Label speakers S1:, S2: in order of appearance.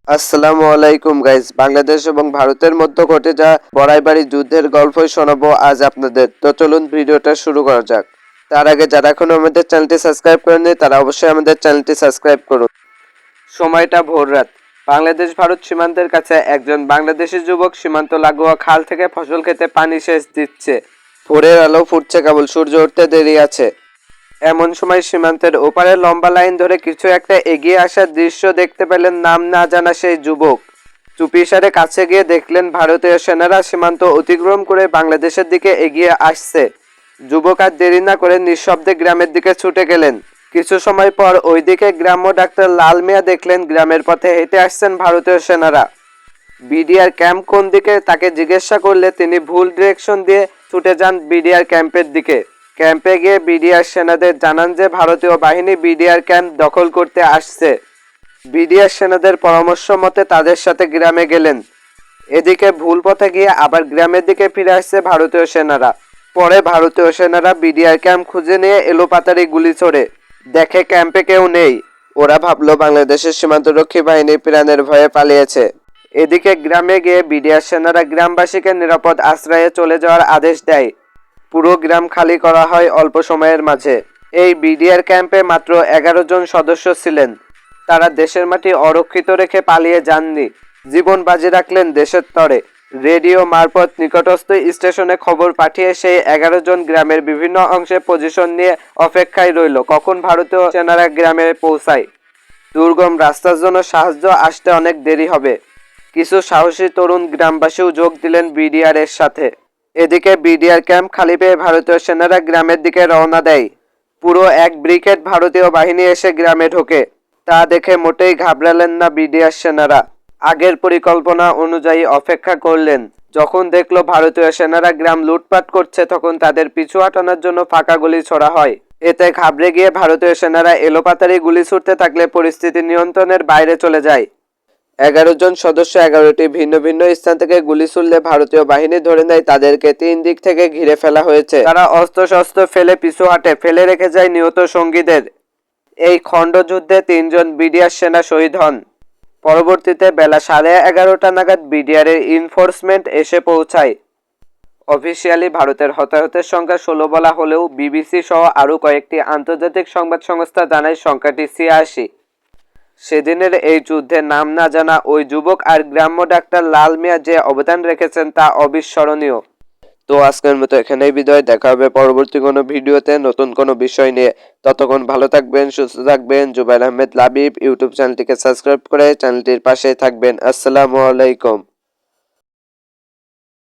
S1: আসসালামু আলাইকুম গাইস। বাংলাদেশ এবং ভারতের মধ্যে ঘটে যাওয়া বড়াইবাড়ি যুদ্ধের গল্পই শোনাবো আজ আপনাদের। তো চলুন ভিডিওটা শুরু করা যাক। তার আগে যারা এখনো আমাদের চ্যানেলটি সাবস্ক্রাইব করেননি তারা অবশ্যই আমাদের চ্যানেলটি সাবস্ক্রাইব করুন। সময়টা ভোররাত। বাংলাদেশ ভারত সীমান্তের কাছে একজন বাংলাদেশি যুবক সীমান্ত লাগোয়া খাল থেকে ফসল খেতে পানি সেচ দিচ্ছে। ভোরের আলো ফুটছে, কেবল সূর্য উঠতে দেরি আছে। এমন সময় সীমান্তের ওপারে লম্বা লাইন ধরে কিছু একটা এগিয়ে আসার দৃশ্য দেখতে পেলেন নাম না জানা সেই যুবক। চুপিসারে কাছে গিয়ে দেখলেন ভারতীয় সেনারা সীমান্ত অতিক্রম করে বাংলাদেশের দিকে এগিয়ে আসছে। যুবক আর দেরি না করে নিঃশব্দে গ্রামের দিকে ছুটে গেলেন। কিছু সময় পর ওইদিকে গ্রাম্য ডাক্তার লাল মিয়া দেখলেন গ্রামের পথে হেঁটে আসছেন ভারতীয় সেনারা। বিডিআর ক্যাম্প কোন দিকে তাকে জিজ্ঞাসা করলে তিনি ভুল ডিরেকশন দিয়ে ছুটে যান বিডিআর ক্যাম্পের দিকে। ক্যাম্পে গিয়ে বিডিআর সেনাদের জানান যে ভারতীয় বাহিনী বিডিআর ক্যাম্প দখল করতে আসছে। বিডিআর সেনাদের পরামর্শ মতে তাদের সাথে গ্রামে গেলেন। এদিকে ভুল পথে গিয়ে আবার গ্রামের দিকে ফিরে আসছে ভারতীয় সেনারা। পরে ভারতীয় সেনারা বিডিআর ক্যাম্প খুঁজে নিয়ে এলোপাতাড়ি গুলি ছোড়ে। দেখে ক্যাম্পে কেউ নেই। ওরা ভাবলো বাংলাদেশের সীমান্তরক্ষী বাহিনী প্রাণের ভয়ে পালিয়েছে। এদিকে গ্রামে গিয়ে বিডিআর সেনারা গ্রামবাসীকে নিরাপদ আশ্রয়ে চলে যাওয়ার আদেশ দেয়। পুরো গ্রাম খালি করা হয় অল্প সময়ের মাঝে। এই বিডিআর ক্যাম্পে মাত্র 11 জন সদস্য ছিলেন। তারা দেশের মাটি অরক্ষিত রেখে পালিয়ে যাননি, জীবন বাজি রাখলেন দেশের তরে। রেডিও মারফত নিকটস্থ স্টেশনে খবর পাঠিয়ে সেই 11 জন গ্রামের বিভিন্ন অংশে পজিশন নিয়ে অপেক্ষায় রইল কখন ভারতীয় সেনারা গ্রামে পৌঁছায়। দুর্গম রাস্তার জন্য সাহায্য আসতে অনেক দেরি হবে। কিছু সাহসী তরুণ গ্রামবাসীও যোগ দিলেন বিডিআর এর সাথে। এদিকে বিডিআর ক্যাম্প খালি পেয়ে ভারতীয় সেনারা গ্রামের দিকে রওনা দেয়। পুরো এক ব্রিগেড ভারতীয় বাহিনী এসে গ্রামে ঢোকে। তা দেখে মোটেই ঘাবড়ালেন না বিডিআর সেনারা। আগের পরিকল্পনা অনুযায়ী অপেক্ষা করলেন। যখন দেখলো ভারতীয় সেনারা গ্রাম লুটপাট করছে তখন তাদের পিছু হটানোর জন্য ফাঁকা গুলি ছোড়া হয়। এতে ঘাবড়ে গিয়ে ভারতীয় সেনারা এলোপাতাড়ি গুলি ছুড়তে থাকলে পরিস্থিতি নিয়ন্ত্রণের বাইরে চলে যায়। 11 জন সদস্য 11টি ভিন্ন ভিন্ন স্থান থেকে গুলি ছুড়লে ভারতীয় বাহিনী ধরে নেয় তাদেরকে 3 দিক থেকে ঘিরে ফেলা হয়েছে। তারা অস্ত্রশস্ত্র ফেলে পিছু হাঁটে, ফেলে রেখে যায় নিহত সঙ্গীদের। এই খণ্ডযুদ্ধে 3 জন বিডিআর সেনা শহীদ হন। পরবর্তীতে বেলা 11:30 নাগাদ বিডিআর এর ইনফোর্সমেন্ট এসে পৌঁছায়। অফিসিয়ালি ভারতের হতাহতের সংখ্যা 16 বলা হলেও বিবিসি সহ আরও কয়েকটি আন্তর্জাতিক সংবাদ সংস্থা জানায় সংখ্যাটি 86। সেদিনের এই যুদ্ধে নাম না জানা ওই যুবক আর গ্রাম্য ডাক্তার লাল মিয়া যে অবদান রেখেছেন তা অবিস্মরণীয়। তো আজকের মতো এখানেই বিদায়। দেখা হবে পরবর্তী কোনো ভিডিওতে নতুন কোনো বিষয় নিয়ে। ততক্ষণ ভালো থাকবেন, সুস্থ থাকবেন। জুবাইর আহমেদ লাবিব ইউটিউব চ্যানেলটিকে সাবস্ক্রাইব করে চ্যানেলটির পাশেই থাকবেন। আসসালামু আলাইকুম।